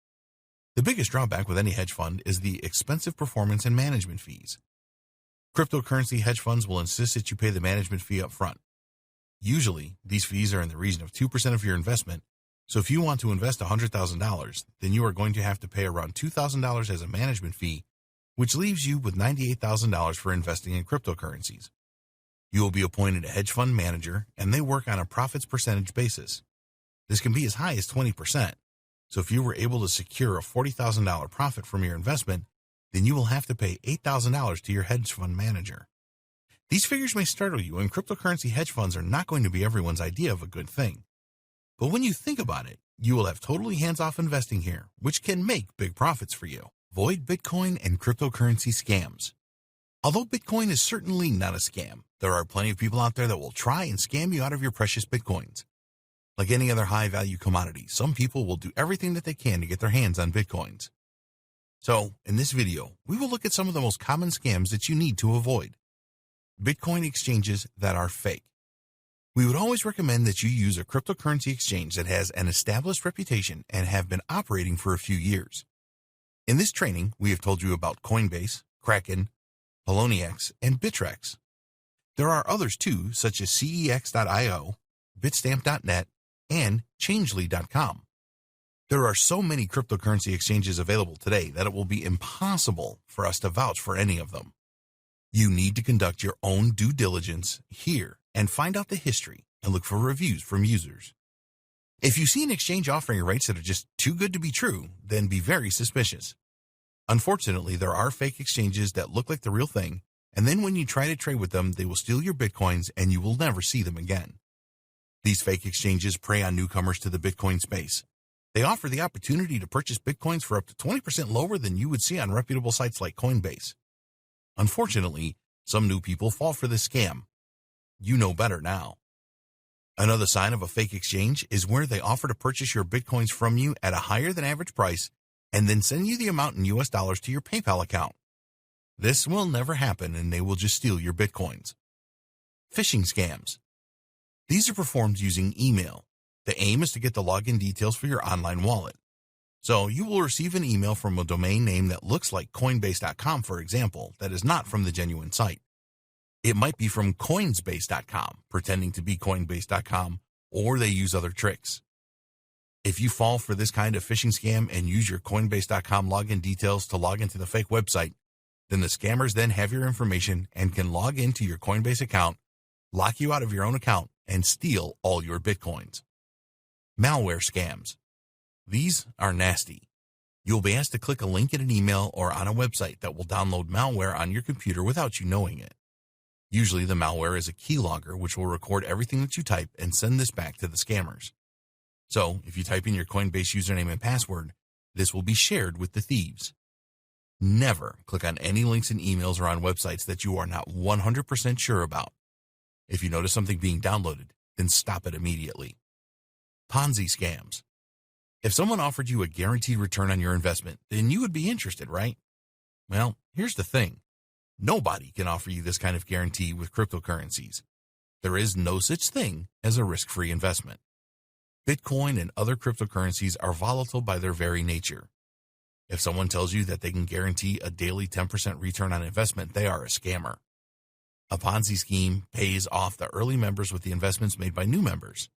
The biggest drawback with any hedge fund is the expensive performance and management fees. Cryptocurrency hedge funds will insist that you pay the management fee up front. Usually, these fees are in the region of 2% of your investment, so if you want to invest $100,000, then you are going to have to pay around $2,000 as a management fee, which leaves you with $98,000 for investing in cryptocurrencies. You will be appointed a hedge fund manager, and they work on a profits percentage basis. This can be as high as 20%. So if you were able to secure a $40,000 profit from your investment, then you will have to pay $8,000 to your hedge fund manager. These figures may startle you, and cryptocurrency hedge funds are not going to be everyone's idea of a good thing. But when you think about it, you will have totally hands-off investing here, which can make big profits for you. Avoid Bitcoin and cryptocurrency scams. Although Bitcoin is certainly not a scam, there are plenty of people out there that will try and scam you out of your precious Bitcoins. Like any other high-value commodity, some people will do everything that they can to get their hands on Bitcoins. So, in this video, we will look at some of the most common scams that you need to avoid. Bitcoin exchanges that are fake. We would always recommend that you use a cryptocurrency exchange that has an established reputation and have been operating for a few years. In this training, we have told you about Coinbase, Kraken, Poloniex, and Bittrex. There are others too, such as CEX.io, Bitstamp.net, and Changely.com. There are so many cryptocurrency exchanges available today that it will be impossible for us to vouch for any of them. You need to conduct your own due diligence here and find out the history and look for reviews from users. If you see an exchange offering rates that are just too good to be true, then be very suspicious. Unfortunately, there are fake exchanges that look like the real thing, and then when you try to trade with them, they will steal your Bitcoins and you will never see them again. These fake exchanges prey on newcomers to the Bitcoin space. They offer the opportunity to purchase Bitcoins for up to 20% lower than you would see on reputable sites like Coinbase. Unfortunately, some new people fall for this scam. You know better now. Another sign of a fake exchange is where they offer to purchase your Bitcoins from you at a higher than average price and then send you the amount in US dollars to your PayPal account. This will never happen and they will just steal your Bitcoins. Phishing scams. These are performed using email. The aim is to get the login details for your online wallet. So you will receive an email from a domain name that looks like Coinbase.com, for example, that is not from the genuine site. It might be from Coinsbase.com, pretending to be Coinbase.com, or they use other tricks. If you fall for this kind of phishing scam and use your Coinbase.com login details to log into the fake website, then the scammers then have your information and can log into your Coinbase account, lock you out of your own account, and steal all your Bitcoins. Malware scams. These are nasty. You'll be asked to click a link in an email or on a website that will download malware on your computer without you knowing it. Usually the malware is a keylogger which will record everything that you type and send this back to the scammers. So if you type in your Coinbase username and password, this will be shared with the thieves. Never click on any links in emails or on websites that you are not 100% sure about. If you notice something being downloaded, then stop it immediately. Ponzi scams. If someone offered you a guaranteed return on your investment, then you would be interested, right? Well, here's the thing. Nobody can offer you this kind of guarantee with cryptocurrencies. There is no such thing as a risk-free investment. Bitcoin and other cryptocurrencies are volatile by their very nature. If someone tells you that they can guarantee a daily 10% return on investment, they are a scammer. A Ponzi scheme pays off the early members with the investments made by new members.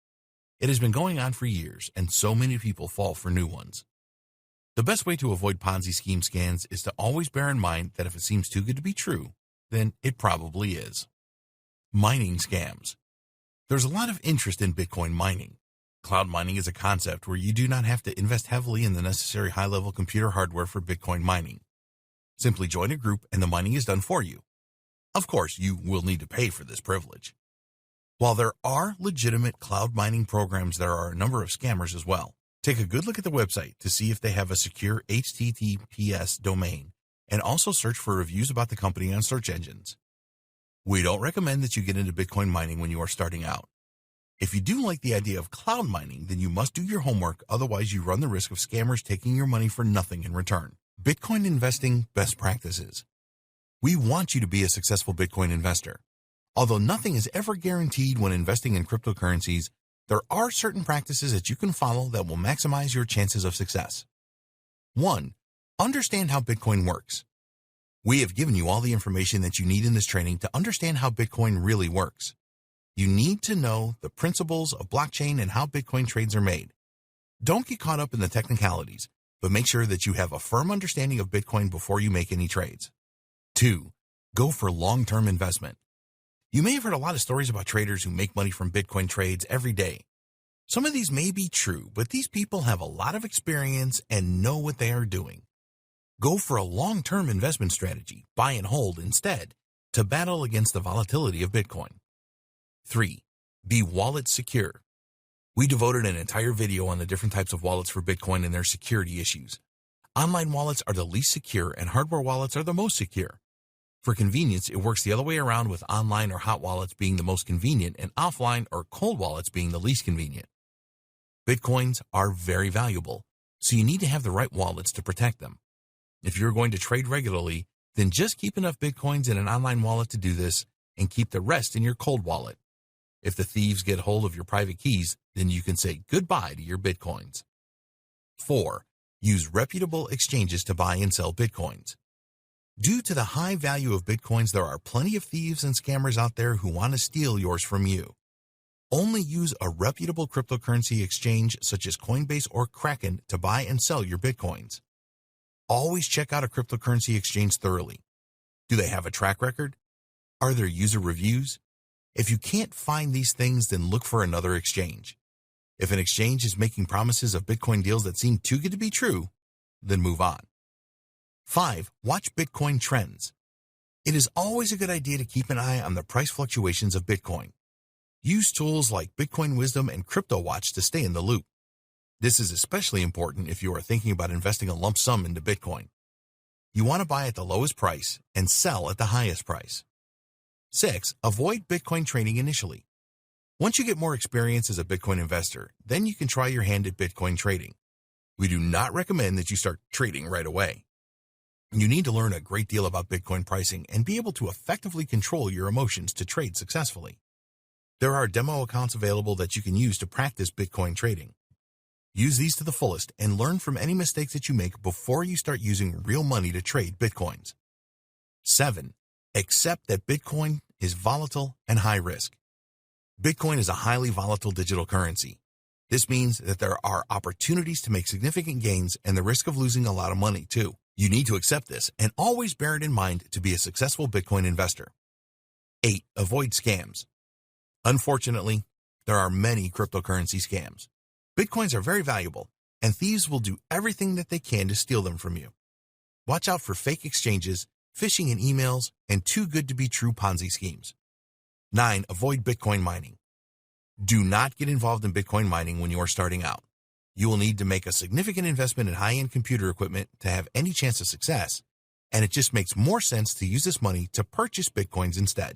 It has been going on for years, and so many people fall for new ones. The best way to avoid Ponzi scheme scams is to always bear in mind that if it seems too good to be true, then it probably is. Mining scams. There's a lot of interest in Bitcoin mining. Cloud mining is a concept where you do not have to invest heavily in the necessary high-level computer hardware for Bitcoin mining. Simply join a group and the mining is done for you. Of course, you will need to pay for this privilege. While there are legitimate cloud mining programs, there are a number of scammers as well. Take a good look at the website to see if they have a secure HTTPS domain, and also search for reviews about the company on search engines. We don't recommend that you get into Bitcoin mining when you are starting out. If you do like the idea of cloud mining, then you must do your homework, otherwise you run the risk of scammers taking your money for nothing in return. Bitcoin investing best practices. We want you to be a successful Bitcoin investor. Although nothing is ever guaranteed when investing in cryptocurrencies, there are certain practices that you can follow that will maximize your chances of success. 1. Understand how Bitcoin works. We have given you all the information that you need in this training to understand how Bitcoin really works. You need to know the principles of blockchain and how Bitcoin trades are made. Don't get caught up in the technicalities, but make sure that you have a firm understanding of Bitcoin before you make any trades. 2. Go for long-term investment. You may have heard a lot of stories about traders who make money from Bitcoin trades every day. Some of these may be true, but these people have a lot of experience and know what they are doing. Go for a long-term investment strategy, buy and hold instead, to battle against the volatility of Bitcoin. 3. Be wallet secure. We devoted an entire video on the different types of wallets for Bitcoin and their security issues. Online wallets are the least secure and hardware wallets are the most secure. For convenience, it works the other way around, with online or hot wallets being the most convenient and offline or cold wallets being the least convenient. Bitcoins are very valuable, so you need to have the right wallets to protect them. If you're going to trade regularly, then just keep enough Bitcoins in an online wallet to do this and keep the rest in your cold wallet. If the thieves get hold of your private keys, then you can say goodbye to your Bitcoins. 4. Use reputable exchanges to buy and sell Bitcoins. Due to the high value of Bitcoins, there are plenty of thieves and scammers out there who want to steal yours from you. Only use a reputable cryptocurrency exchange such as Coinbase or Kraken to buy and sell your Bitcoins. Always check out a cryptocurrency exchange thoroughly. Do they have a track record? Are there user reviews? If you can't find these things, then look for another exchange. If an exchange is making promises of Bitcoin deals that seem too good to be true, then move on. 5. Watch Bitcoin trends. It is always a good idea to keep an eye on the price fluctuations of Bitcoin. Use tools like Bitcoin Wisdom and CryptoWatch to stay in the loop. This is especially important if you are thinking about investing a lump sum into Bitcoin. You want to buy at the lowest price and sell at the highest price. 6. Avoid Bitcoin trading initially. Once you get more experience as a Bitcoin investor, then you can try your hand at Bitcoin trading. We do not recommend that you start trading right away. You need to learn a great deal about Bitcoin pricing and be able to effectively control your emotions to trade successfully. There are demo accounts available that you can use to practice Bitcoin trading. Use these to the fullest and learn from any mistakes that you make before you start using real money to trade Bitcoins. 7. Accept that Bitcoin is volatile and high risk. Bitcoin is a highly volatile digital currency. This means that there are opportunities to make significant gains and the risk of losing a lot of money too. You need to accept this and always bear it in mind to be a successful Bitcoin investor. 8. Avoid scams. Unfortunately, there are many cryptocurrency scams. Bitcoins are very valuable, and thieves will do everything that they can to steal them from you. Watch out for fake exchanges, phishing in emails, and too good to be true Ponzi schemes. 9. Avoid Bitcoin mining. Do not get involved in Bitcoin mining when you are starting out. You will need to make a significant investment in high-end computer equipment to have any chance of success, and it just makes more sense to use this money to purchase Bitcoins instead.